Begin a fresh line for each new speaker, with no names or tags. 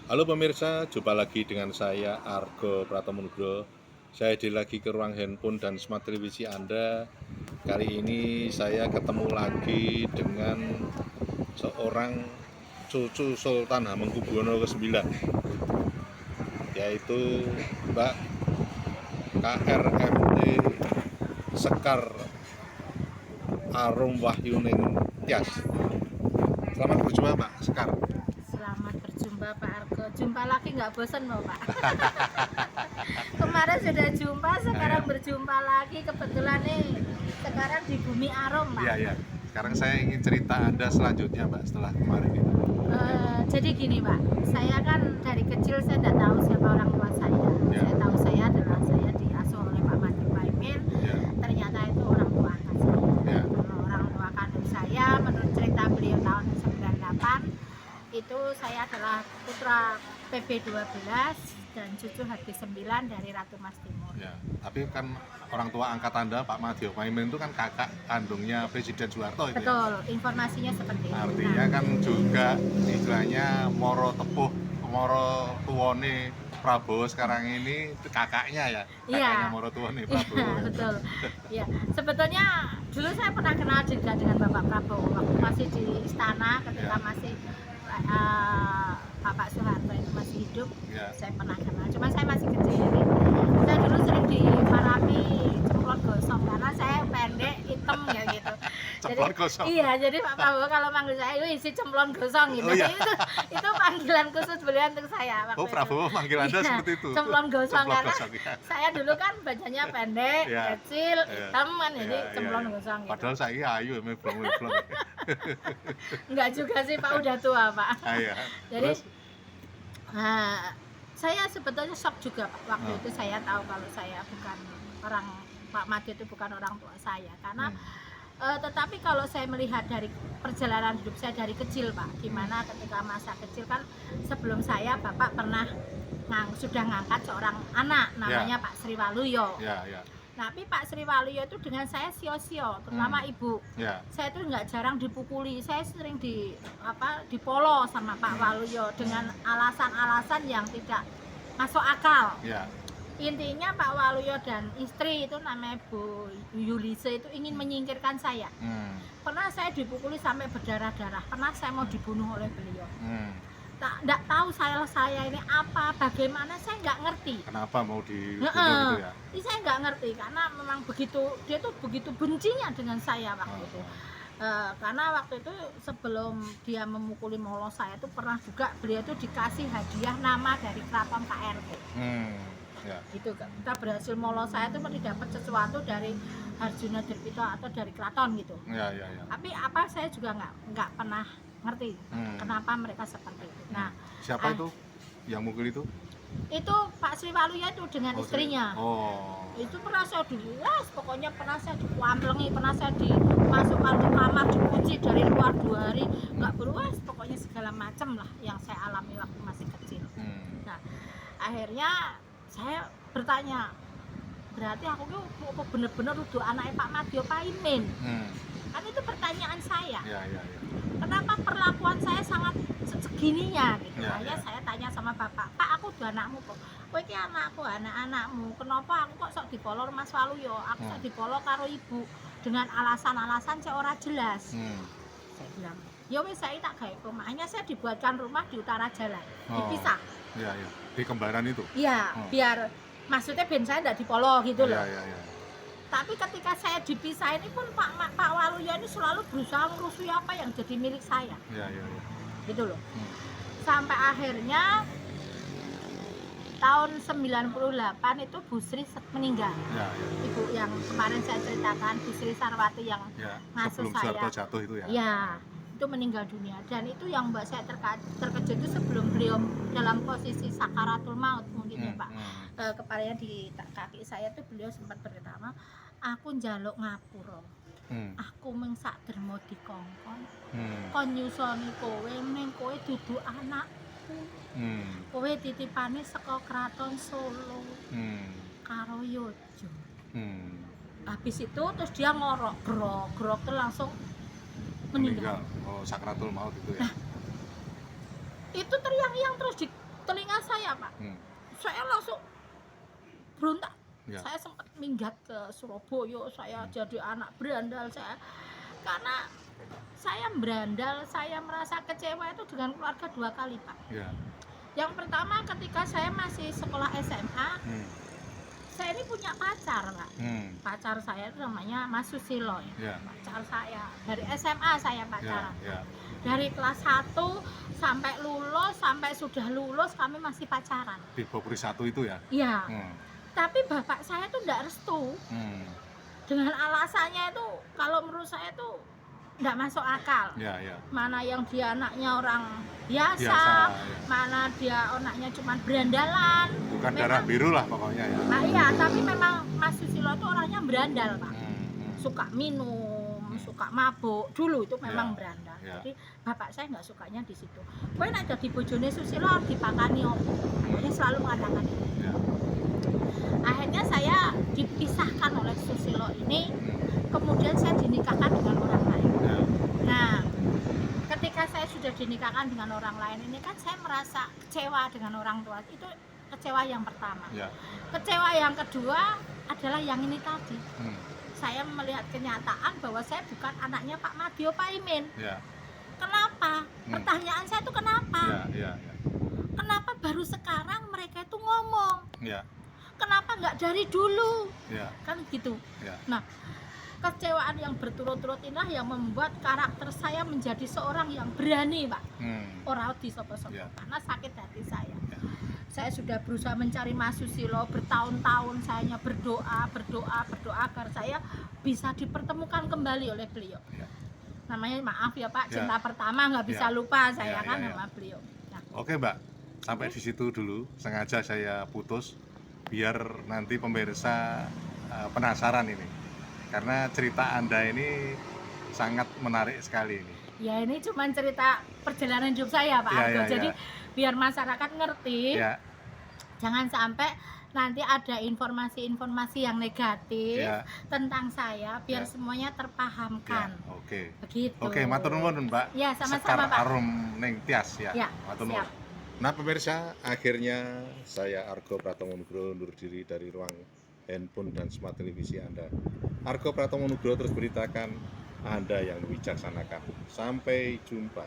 Halo pemirsa, jumpa lagi dengan saya Argo Pratomunugro. Saya lagi ke ruang handphone dan smart televisi Anda. Kali ini saya ketemu lagi dengan seorang cucu Sultan Hamengkubuwono ke-9, yaitu Mbak KRMT Sekar Arum Wahyuning Tias. Selamat berjumpa Mbak Sekar.
Selamat berjumpa Pak Argo. Jumpa lagi nggak bosan loh Pak. Kemarin sudah jumpa, sekarang berjumpa lagi. Kebetulan nih sekarang di Bumi Arum Pak.
Iya, iya. Sekarang saya ingin cerita Anda selanjutnya Mbak setelah kemarin itu.
Jadi gini Pak, saya kan dari kecil saya tidak tahu siapa orang tua saya.
Ya.
Saya tahu saya adalah saya diasuh oleh Pak Madi Paimin.
Ya.
Ternyata itu orang tua angkat saya.
Ya.
Kalau orang tua kandung saya, menurut cerita beliau tahun 98, itu saya adalah putra PB12 dan cucu HB9 dari Ratu Mas Timur.
Ya, tapi kan orang tua angkat Anda, Pak Madi Paimin itu kan kakak kandungnya Presiden Soeharto itu.
Betul, informasinya seperti itu.
Artinya kan juga istilahnya moro tepuh, moro tuone Prabowo sekarang ini kakaknya ya. Kakaknya moro tuone Prabowo.
Iya, betul. Ya, sebetulnya dulu saya pernah kenal juga dengan Bapak Prabowo waktu masih di istana ketika masih Bapak Soeharto itu masih hidup. Saya pernah kenal, cuma saya masih kecil. Jadi saya dulu sering dimarahi cemplon gosong karena saya pendek, hitam ya gitu.
Cemplon gosong.
Iya, jadi Pak Prabowo kalau manggil saya itu isi cemplon gosong gitu.
Oh, iya.
Itu panggilan khusus beliau untuk saya waktu
Oh, Prabowo
itu.
manggil Anda
Iya,
seperti itu.
Cemplon gosong karena
gosong, ya.
saya dulu kan badannya pendek, kecil, hitam kan, jadi cemplon gosong gitu.
Padahal saya ayu, meblong-meblong.
Enggak juga sih Pak, udah tua Pak.
Iya.
Jadi saya sebetulnya shock juga Pak waktu itu saya tahu kalau saya bukan orang, Pak Madi itu bukan orang tua saya karena tetapi kalau saya melihat dari perjalanan hidup saya dari kecil Pak, gimana ketika masa kecil kan sebelum saya Bapak pernah sudah ngangkat seorang anak namanya Pak Sri Waluyo. Tapi Pak Sri Waluyo itu dengan saya sio-sio, terutama ibu. Saya itu nggak jarang dipukuli, saya sering dipolo sama Pak Waluyo dengan alasan-alasan yang tidak masuk akal. Intinya Pak Waluyo dan istri itu namanya Bu Yulise itu ingin menyingkirkan saya. Pernah saya dipukuli sampai berdarah-darah, pernah saya mau dibunuh oleh beliau. Nggak tahu saya ini apa, bagaimana, saya nggak ngerti.
Kenapa mau dibunuh gitu ya?
Saya nggak ngerti karena memang begitu, dia tuh begitu bencinya dengan saya waktu itu. Karena waktu itu sebelum dia memukuli molo saya itu pernah juga beliau itu dikasih hadiah nama dari keraton KRT. Gitu kan, kita berhasil molo saya itu dapat sesuatu dari Harjuna Derpito atau dari keraton gitu. Tapi apa saya juga nggak pernah ngerti kenapa mereka seperti itu. Nah,
siapa itu yang mukul itu?
Itu Pak Sri Waluyo itu dengan istrinya. Itu pernah saya diluas, pokoknya pernah saya dikuamplengi, pernah saya dimasukkan ke kamar, dikunci dari luar 2 hari, nggak beruas, pokoknya segala macam lah yang saya alami waktu masih kecil. Nah, akhirnya saya bertanya, berarti aku tuh bener-bener udah anaknya Pak Madi Paimin. Kan itu pertanyaan saya. Kenapa perlakuan saya sangat segininya gitu. Saya tanya sama bapak, Pak aku udah anakmu kok. Kowe iki anakku, anak-anakmu. Kenapa aku kok sok dipolor Mas Waluyo? Aku sok dipolor karo ibu dengan alasan-alasan yang ora jelas. Saya bilang, ya wis saya tak gawe rumah. Hanya saya dibuatkan rumah di utara jalan, dipisah.
Di Kembaran itu?
Iya, biar maksudnya ben saya enggak dipolo gitu loh. Tapi ketika saya dipisah ini pun Pak Waluyo ini selalu berusaha ngerusui apa yang jadi milik saya. Gitu loh. Sampai akhirnya tahun 98 itu Bu Sri meninggal. Ibu yang kemarin saya ceritakan, Bu Sri Sarwati yang ngasuh saya.
Sebelum Soeharto jatuh itu ya?
Iya, itu meninggal dunia. Dan itu yang Mbak saya terkejut itu sebelum beliau dalam posisi sakaratul maut mungkin ya Pak. Kepalanya di kaki saya tuh beliau sempat berkata, aku njaluk ngapura. Aku mung sak derma dikongkon. Kon nyusoni kowe ning kowe dudu anakku. Kowe titipane saka kraton Solo. Karo Yojo. Habis itu terus dia ngorok, grok tuh langsung meninggal.
Sakratul maut itu ya.
Itu teriang-iang terus di saya, Pak.
Hmm.
Saya langsung berontak.
Ya.
Saya sempat minggat ke Surabaya, saya jadi anak berandal saya. Karena saya berandal, saya merasa kecewa itu dengan keluarga 2 kali, Pak.
Ya.
Yang pertama ketika saya masih sekolah SMA, saya ini punya pacar, Pak. Pacar saya itu namanya Mas Susilo ya.
Ya.
Pacar saya. Dari SMA saya
Ya.
pacaran.
Ya.
Dari kelas 1 sampai lulus, sampai sudah lulus kami masih pacaran.
Di Bopri 1 itu ya.
Iya.
Hmm.
Tapi bapak saya tuh enggak restu. Dengan alasannya itu kalau menurut saya itu enggak masuk akal.
Ya, ya.
Mana yang dia anaknya orang biasa,
Ya.
mana dia anaknya cuma berandalan.
Bukan darah biru lah pokoknya ya.
Nah, iya, tapi memang Mas Susilo itu orangnya berandal, Pak. Suka minum, suka mabuk. Dulu itu memang
Ya.
berandal.
Ya.
Jadi bapak saya nggak sukanya di situ. Kowe nek dadi bojone Susilo harus dipakani opo. Dia selalu mengatakan itu.
Ya.
Akhirnya saya dipisahkan oleh Susilo ini, kemudian saya dinikahkan dengan orang lain.
Ya.
Nah, ketika saya sudah dinikahkan dengan orang lain ini kan saya merasa kecewa dengan orang tua. Itu kecewa yang pertama.
Ya.
Kecewa yang kedua adalah yang ini tadi. Saya melihat kenyataan bahwa saya bukan anaknya Pak Madio Paimin.
Ya.
Kenapa? Pertanyaan saya itu kenapa?
Ya. Ya.
Kenapa baru sekarang mereka itu ngomong?
Ya.
Kenapa nggak dari dulu?
Ya.
Kan gitu.
Ya.
Nah, kecewaan yang berturut-turut inilah yang membuat karakter saya menjadi seorang yang berani, Pak. Orang di sopo-sopo.
Ya.
Karena sakit hati saya.
Ya.
Saya sudah berusaha mencari Mas Susilo bertahun-tahun, saya berdoa agar saya bisa dipertemukan kembali oleh beliau.
Ya.
Namanya maaf ya Pak,
Ya.
cinta pertama nggak bisa
Ya.
lupa saya
Ya,
kan
ya, ya.
sama beliau. Nah,
Oke Mbak, sampai di situ dulu. Sengaja saya putus biar nanti pemirsa penasaran ini. Karena cerita Anda ini sangat menarik sekali ini.
ya ini cuma cerita perjalanan hidup saya Pak
Ya,
Argo.
ya,
Jadi
ya.
biar masyarakat ngerti,
Ya.
jangan sampai nanti ada informasi-informasi yang negatif
Ya.
tentang saya, biar
Ya.
semuanya terpahamkan.
Ya. Oke.
Begitu.
Oke, matur nuwun Mbak.
Ya, sama-sama,
Sekar
Pak.
arum ning tias ya.
Ya,
Matur
siap.
nuwun. Nah pemirsa, akhirnya saya Argo Pratomo Nugroho undur diri dari ruang handphone dan smart televisi Anda. Argo Pratomo Nugroho terus beritakan Anda yang bijaksanakan. Sampai jumpa.